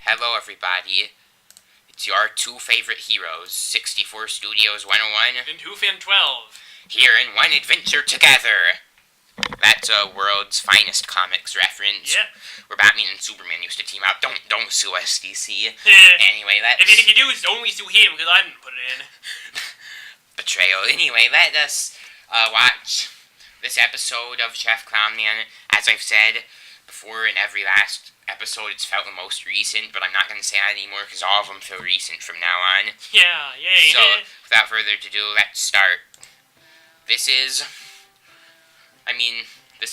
Hello, everybody. It's your two favorite heroes, 64 Studios 101, and Fan 12. Here in one adventure together. That's a world's finest comics reference. Yep. Where Batman and Superman used to team up. Don't sue us, DC. Anyway, that's... If you do, only sue him, because I didn't put it in. Betrayal. Anyway, let us watch this episode of Chef Clownman. As I've said before in every last episode, it's felt the most recent, but I'm not going to say that anymore because all of them feel recent from now on. Yeah, yay. So, without further ado, let's start. This is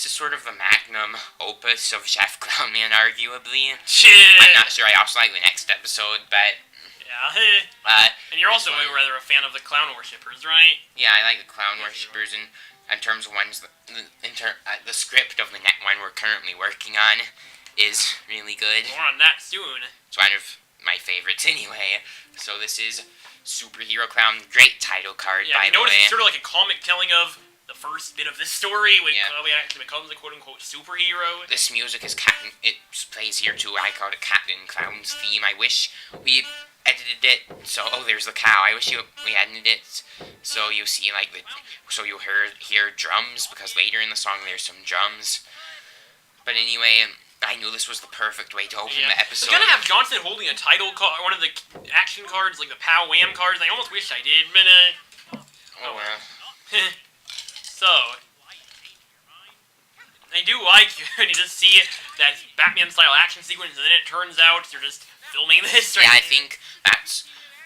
sort of the magnum opus of Chef Clownman, arguably. I'm not sure. I also like the next episode, but... Yeah. And you're also rather a fan of the clown worshippers, right? Yeah, I like the clown worshippers, and in terms of ones, the script of the next one we're currently working on is really good. More on that soon. It's one of my favorites anyway. So this is Superhero Clown. Great title card, by the way. It's sort of like a comic telling of the first bit of this story when Chloe actually becomes a quote-unquote superhero. This music is it plays here too. I called it Captain Clown's theme. I wish we edited it. So, there's the cow. I wish we edited it so you see so you hear drums, because later in the song there's some drums. But anyway, I knew this was the perfect way to open the episode. I was gonna have Johnson holding a title card, one of the action cards, like the Pow Wham cards. I almost wish I did, but oh well. So, I do like when you just see that Batman-style action sequence, and then it turns out you're just filming this. Right? Yeah, I think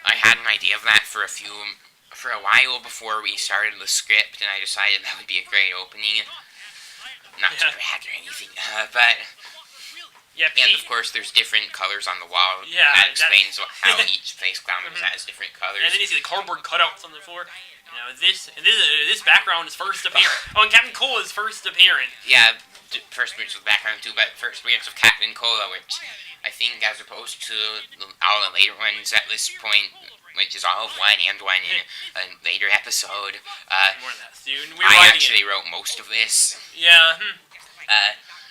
I had an idea of that for a while before we started the script, and I decided that would be a great opening. Not to brag or anything, but... Yeah, and of course, there's different colors on the wall. Yeah, that explains how each face clown has different colors. And then you see the cardboard cutouts on the floor. This background is first appearance. Oh, and Captain Cola's first appearance. Yeah, first appearance of the background too, but first appearance of Captain Cola, which I think, as opposed to all the later ones at this point, which is all of one and one in a later episode. More than that soon. I actually wrote most of this. Yeah.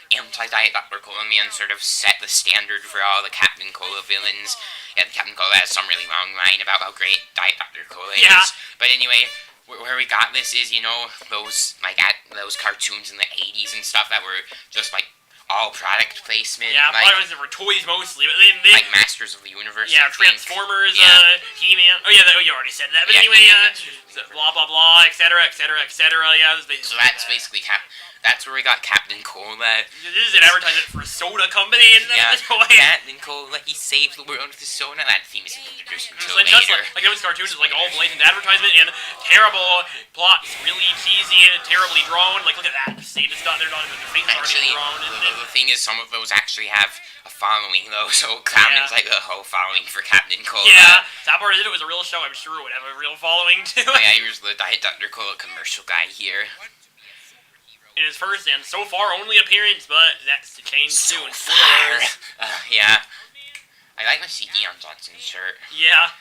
Anti-Diet Dr. Cola Man sort of set the standard for all the Captain Cola villains. Yeah, Captain Cola has some really long line about how great Diet Dr. Cola is. But anyway, where we got this is, those cartoons in the 80s and stuff that were just all product placement. Yeah, products that were toys mostly, but then like Masters of the Universe. Yeah, Transformers, He-Man. Oh yeah, you already said that. But anyway, blah blah blah, etc. Yeah, so that's basically that's where we got Captain Cola. This is an advertisement for a soda company, isn't it? Captain Cola, he saves the world with his soda. That theme isn't introduced until later. Just like those cartoons, it's all blatant advertisement and terrible plots, really cheesy and terribly drawn. Look at that. See, they're not even their faces already drawn. The thing is, some of those actually have a following, though, so Clowning's like a whole following for Captain Cola. Yeah, that part of it was a real show, I'm sure it would have a real following, too. Oh yeah, here's the Diet Dr. Cola commercial guy here. In his first and so far only appearance, but that's to change soon. Yeah. I like my CD on Johnson's shirt. Yeah.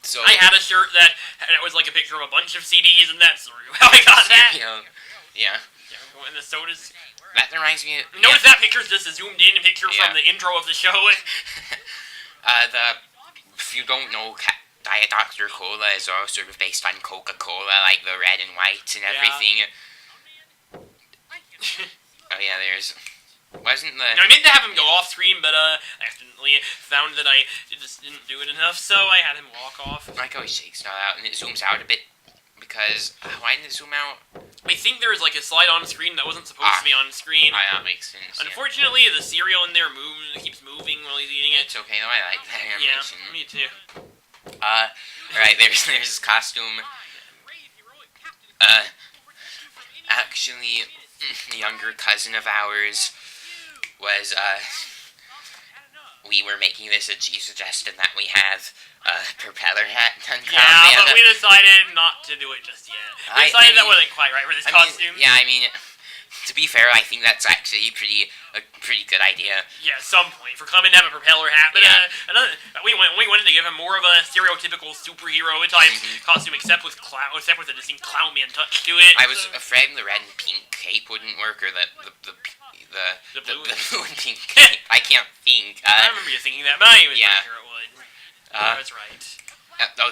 So I had a shirt that was like a picture of a bunch of CDs, and that's how I got that. Yeah. And the sodas. That reminds me of... Notice that picture's just a zoomed-in picture from the intro of the show. If you don't know, Diet Dr. Cola is all sort of based on Coca-Cola, like the red and white and everything. Oh yeah, wasn't the... I meant to have him go off screen, but I accidentally found that I just didn't do it enough, so I had him walk off. I like how he shakes it all out, and it zooms out a bit, because... why didn't it zoom out? I think there was a slide on screen that wasn't supposed to be on screen. That makes sense. Unfortunately, the cereal in there keeps moving while he's eating it. It's okay though, I like that animation. Yeah, me too. Right, there's his costume. Actually, a younger cousin of ours was, we were making this, and she suggested that we have a propeller hat done. Yeah, but we decided not to do it just yet. We decided that wasn't quite right for this costume. To be fair, I think that's actually a pretty good idea. Yeah, at some point, for coming to have a propeller hat. But we wanted to give him more of a stereotypical superhero type costume, except with a distinct Clownman touch to it. I was afraid the red and pink cape wouldn't work, or the The blue and pink cape. I can't think. I remember you thinking that, but I was yeah. pretty sure it would. That's right.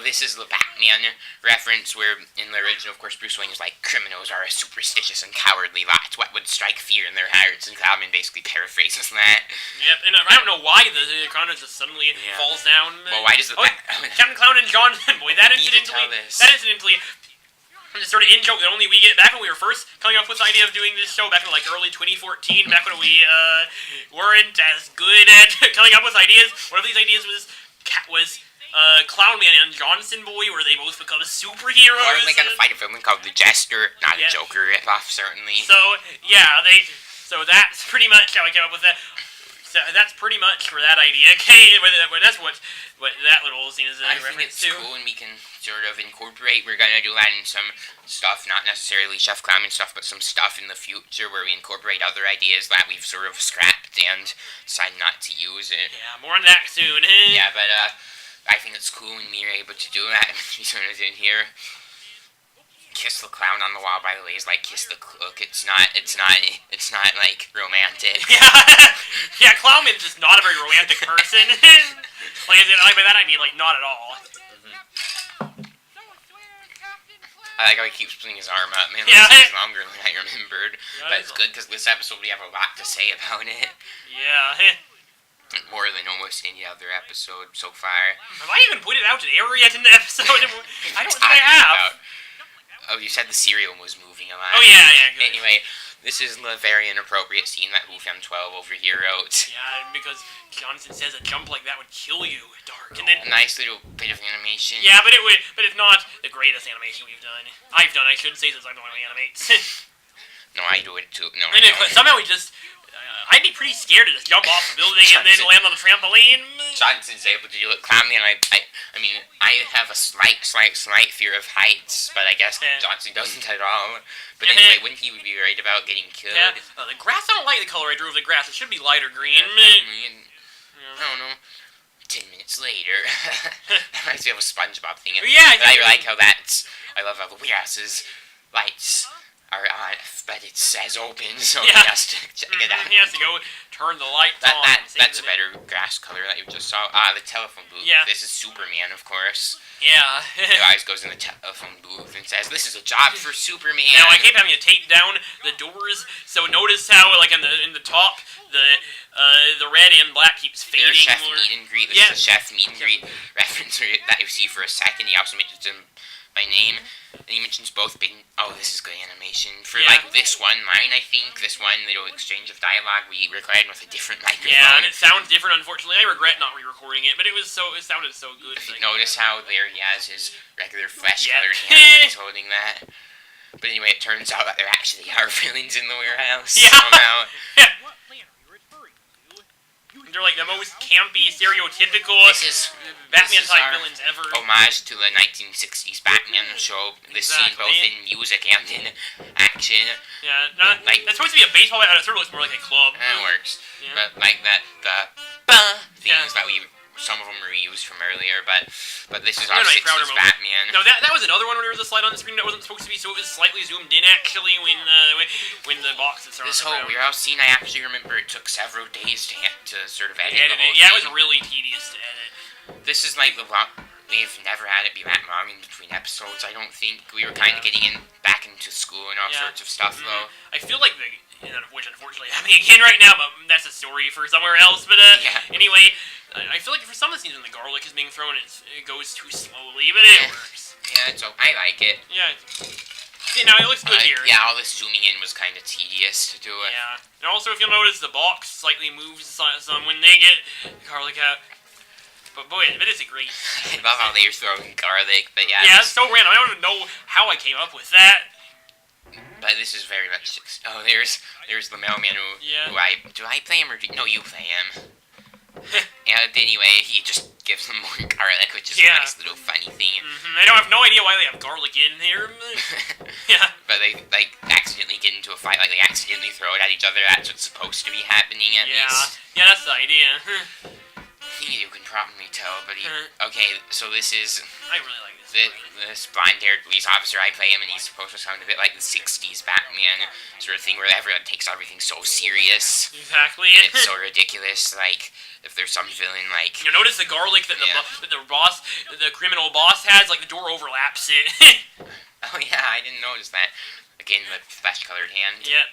This is the Batman reference where, in the original, of course, Bruce Wayne is like, criminals are a superstitious and cowardly lot. What would strike fear in their hearts? And Cloudman basically paraphrases that. Yep, and I don't know why the Chrono just suddenly falls down. Well, why does the Captain Clown and Johnson, boy, that incidentally, just sort of in-joke that only we get back when we were first coming up with the idea of doing this show back in like early 2014, back when we weren't as good at coming up with ideas. One of these ideas was Clownman and Johnson Boy, where they both become superheroes. Or they got to fight a villain called the Jester, not a Joker ripoff, certainly. So yeah, so that's pretty much how I came up with that. So that's pretty much for that idea. Okay, that's what that little scene is. I think it's cool, and we can sort of incorporate. We're gonna do that in some stuff, not necessarily Chef Clownman stuff, but some stuff in the future where we incorporate other ideas that we've sort of scrapped and decided not to use it. Yeah, more on that soon. Yeah, but I think it's cool when we are able to do that. We sort of in here. Kiss the clown on the wall, by the way, is like kiss the cook. It's not like romantic. Yeah, Clownman's just not a very romantic person. By that I mean like not at all. I like how he keeps putting his arm up. Man, yeah. this is longer than I remembered. But it's good because this episode we have a lot to say about it. Yeah. More than almost any other episode so far. Have I even put it out an error yet in the episode? I don't think I have. Oh, you said the cereal was moving a lot. Oh, yeah, good. Anyway, this is the very inappropriate scene that WooFam12 over here wrote. Yeah, because Johnson says a jump like that would kill you, Dark. And then a nice little bit of animation. Yeah, but it's not the greatest animation we've done. I should say, since I'm the one who animates. No, I do it too. No, I know. Somehow we just... I'd be pretty scared to just jump off the building and then land on the trampoline. Johnson's able to do it. Clownman, I mean, I have a slight fear of heights, but I guess Johnson doesn't at all. But anyway, wouldn't he be worried about getting killed? Yeah. The grass, I don't like the color I drew of the grass. It should be lighter green. I don't know. 10 minutes later. That reminds me of a SpongeBob thing. Yeah, I like how I love how the grass's lights are on, but it says open, so he has to check it out. He has to go turn the lights on. That's a better grass color that you just saw. The telephone booth. Yeah. This is Superman, of course. Yeah. The guy goes in the telephone booth and says, "This is a job for Superman." Now I keep having to tape down the doors, so notice how, like in the top, the red and black keeps fading. There's Chef Meet and Greet. This is a Chef Meet and Greet reference that you see for a second. He also mentions him by name. And he mentions both being, this is good animation. For like this one, mine, I think, this one little exchange of dialogue we recorded with a different microphone. Yeah, and it sounds different, unfortunately. I regret not re-recording it, but it sounded so good. If you notice how there he has his regular flesh-colored hand when he's holding that. But anyway, it turns out that there actually are villains in the warehouse. Yeah. Somehow. They're like the most campy, stereotypical Batman-type villains ever. Homage to the 1960s Batman show. This scene both in music and in action. Yeah, that's supposed to be a baseball bat, it sort of looks more like a club. That works. Yeah. But like that, things that some of them were reused from earlier, but this is our 60s Batman. No, that was another one where there was a slide on the screen that wasn't supposed to be, so it was slightly zoomed in actually when the boxes are on the ground. This whole warehouse scene, I actually remember it took several days to sort of edit the whole Yeah, thing. it was really tedious to edit. This is like we've never had it be that long in between episodes, I don't think. We were kind of getting back into school and all sorts of stuff, though. I feel like which unfortunately happening again right now, but that's a story for somewhere else. But anyway, I feel like for some of the scenes when the garlic is being thrown, it goes too slowly, but it works. Yeah, I like it. Yeah. No, it looks good here. Yeah, all this zooming in was kind of tedious to do it. Yeah. And also, if you'll notice, the box slightly moves some when they get garlic out. But boy, it's a great I love how they're throwing garlic, but yeah. Yeah, it's so random. I don't even know how I came up with that. But this is very much... there's the mailman who do I play him or no, you play him. And anyway, he just gives them more garlic, which is a nice little funny thing. I don't have no idea why they have garlic in here. But they accidentally get into a fight, like they accidentally throw it at each other. That's what's supposed to be happening at least. Yeah, that's the idea. I think you can probably tell, but okay, so this is... I really like this this blonde-haired police officer, I play him, and he's supposed to sound a bit like the 60s Batman sort of thing, where everyone takes everything so serious. Exactly. And it's so ridiculous, like, if there's some villain, like... You notice the garlic that the criminal boss has, like, the door overlaps it. Oh yeah, I didn't notice that. Again, the flesh-colored hand. Yeah.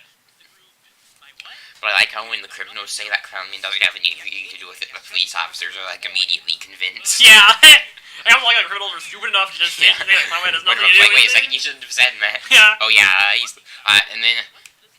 But I like how when the criminals say that Clownman doesn't have anything to do with it, the police officers are, like, immediately convinced. Yeah. I don't like that criminals are stupid enough to just say that Clownman has nothing to do with it. Wait a second, you shouldn't have said that. Yeah. Oh yeah, and then,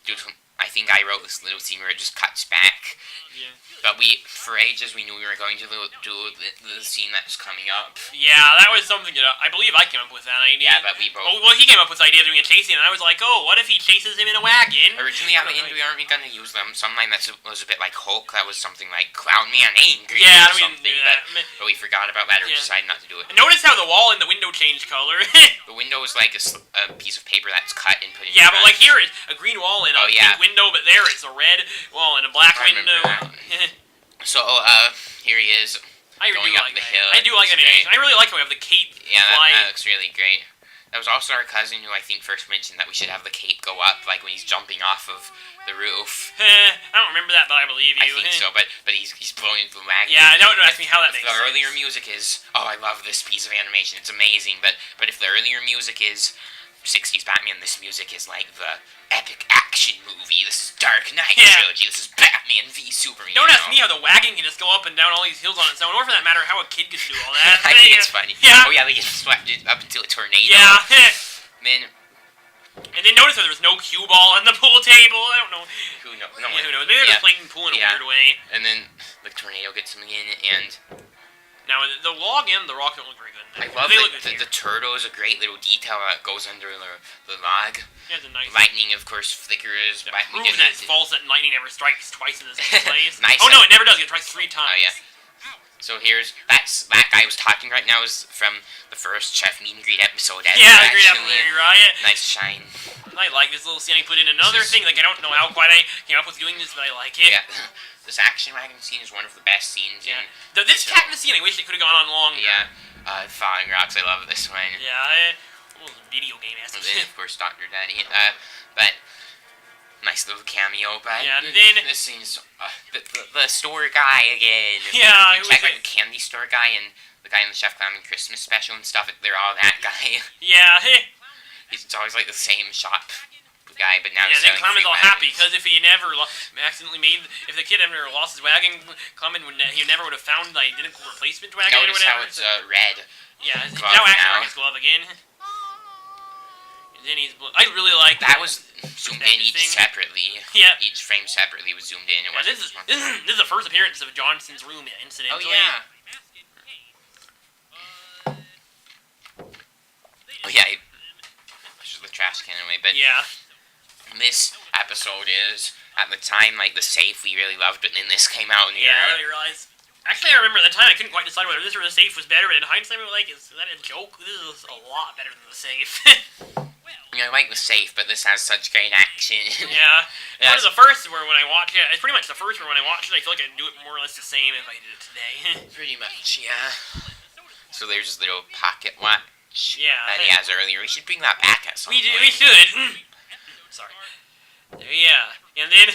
dude, I think I wrote this little scene where it just cuts back. Yeah. But for ages, we knew we were going to do the scene that was coming up. Yeah, that was something that I believe I came up with that idea. Yeah, but we both... Oh, well, he came up with the idea of doing a chase scene, and I was like, oh, what if he chases him in a wagon? Originally, aren't we going to use some line that was a bit like Hulk, that was something like Clown Man Angry or something, but we forgot about that or decided not to do it. And notice how the wall and the window changed color. The window is like a piece of paper that's cut and put in. Yeah, but like here it's a green wall and a pink window, but there it's a red wall and a black window. So, here he is. I going do up like the that. hill. I do like that animation. I really like how we have the cape flying. That looks really great. That was also our cousin who I think first mentioned that we should have the cape go up, like when he's jumping off of the roof. I don't remember that, but I believe you. I think so, but he's blowing into the wagon. Yeah, don't ask me how that makes sense. The earlier music is, I love this piece of animation, it's amazing, but if the earlier music is 60s Batman, this music is like the epic action movie. This is Dark Knight trilogy. This is Batman v Superman. Don't ask me how the wagon can just go up and down all these hills on its own, or for that matter, how a kid could do all that. I think it's funny. Yeah. Oh yeah, they get swept up into a tornado. Yeah. And then notice that there was no cue ball on the pool table. I don't know. Who knows? Who knows? Maybe they're just playing pool in a weird way. And then the tornado gets them in, and... Now, the log and the rock don't look very good. I love the turtle is a great little detail that goes under the log. Yeah, it's a nice... Lightning, of course, flickers. Yeah, proven that it's false that lightning never strikes twice in the same place. Nice. Oh, no, it never does. It strikes 3 times. Oh, yeah. So here's... that guy who's talking right now is from the first Chef Meet and Greet episode ever, yeah, Great Apple Larry Riot. Nice shine. I like this little scene I put in. Another thing, like, I don't know how quite I came up with doing this, but I like it. Yeah. This action wagon scene is one of the best scenes in... This cat in the scene, I wish it could have gone on longer. Yeah. Falling Rocks, I love this one. Yeah, almost video game-esque. And then, of course, Dr. Daddy. But... nice little cameo, but... Yeah, and then... this scene's... the store guy again. Yeah, you check out the candy store guy and the guy in the Chef Clown Christmas special and stuff, they're all that guy. Yeah, It's always like the same shop guy, but now he's selling free wagons. Clement's all happy, because if he never accidentally if the kid ever lost his wagon, Clement he never would have found the identical replacement wagon or whatever. Notice how it's red. Yeah, he's now actually wearing his glove again. And then I really like that was zoomed in each separately. Yeah. Each frame separately was zoomed in. This is the first appearance of Johnson's room, incidentally. Oh, yeah. Oh, yeah. Push the trash can away, but... yeah. This episode is, at the time, like, the safe we really loved, but then this came out and I realized. Actually, I remember at the time I couldn't quite decide whether this or the safe was better, but in hindsight, I was like, is that a joke? This is a lot better than the safe. I like the safe, but this has such great action. Yeah. One of the first where when I watch it, it's pretty much the first where when I watch it, I feel like I'd do it more or less the same if I did it today. Pretty much, yeah. So there's this little pocket watch that he has earlier. We should bring that back at some point. We should. Sorry. Yeah. And then...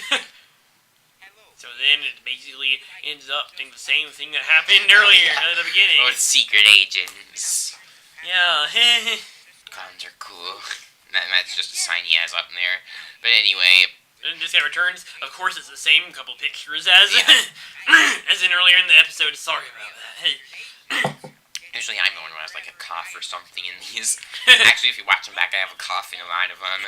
so then it basically ends up doing the same thing that happened earlier at the beginning. With secret agents. Yeah. Clowns are cool. That's just a sign he has up there. But anyway... And this guy returns. Of course, it's the same couple pictures as as in earlier in the episode. Sorry about that. Usually I'm the one who has like a cough or something in these. Actually, if you watch them back, I have a cough in a lot of them.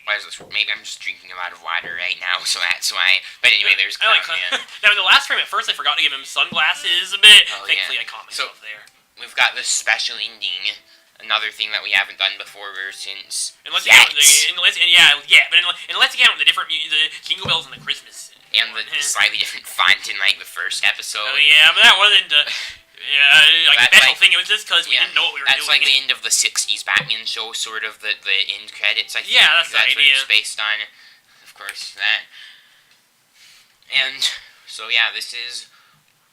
Why is this? Maybe I'm just drinking a lot of water right now, so that's why. But anyway, there's Clown Man. Now, in the last frame, at first I forgot to give him sunglasses a bit. Thankfully, I caught myself there. We've got this special ending. Another thing that we haven't done before since. Unless you count the different jingle bells and the Christmas. And the slightly different font in like the first episode. Oh yeah, but that wasn't. Like a special thing, it was just because we didn't know what we were doing. That's like the end of the 60s Batman show, sort of, the end credits, I think. Yeah, that's the idea. What it's based on, of course, that. And, so yeah, this is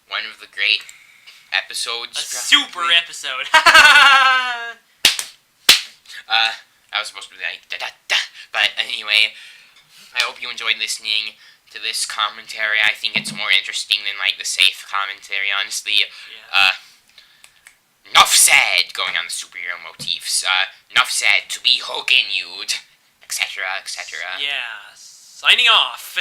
one of the great episodes. A super episode. I was supposed to be like da da da, but anyway, I hope you enjoyed listening to this commentary. I think it's more interesting than like the safe commentary, honestly. Yeah. Enough said, going on the superhero motifs. Enough said to be hugging you, etc., etc. Yeah. Signing off.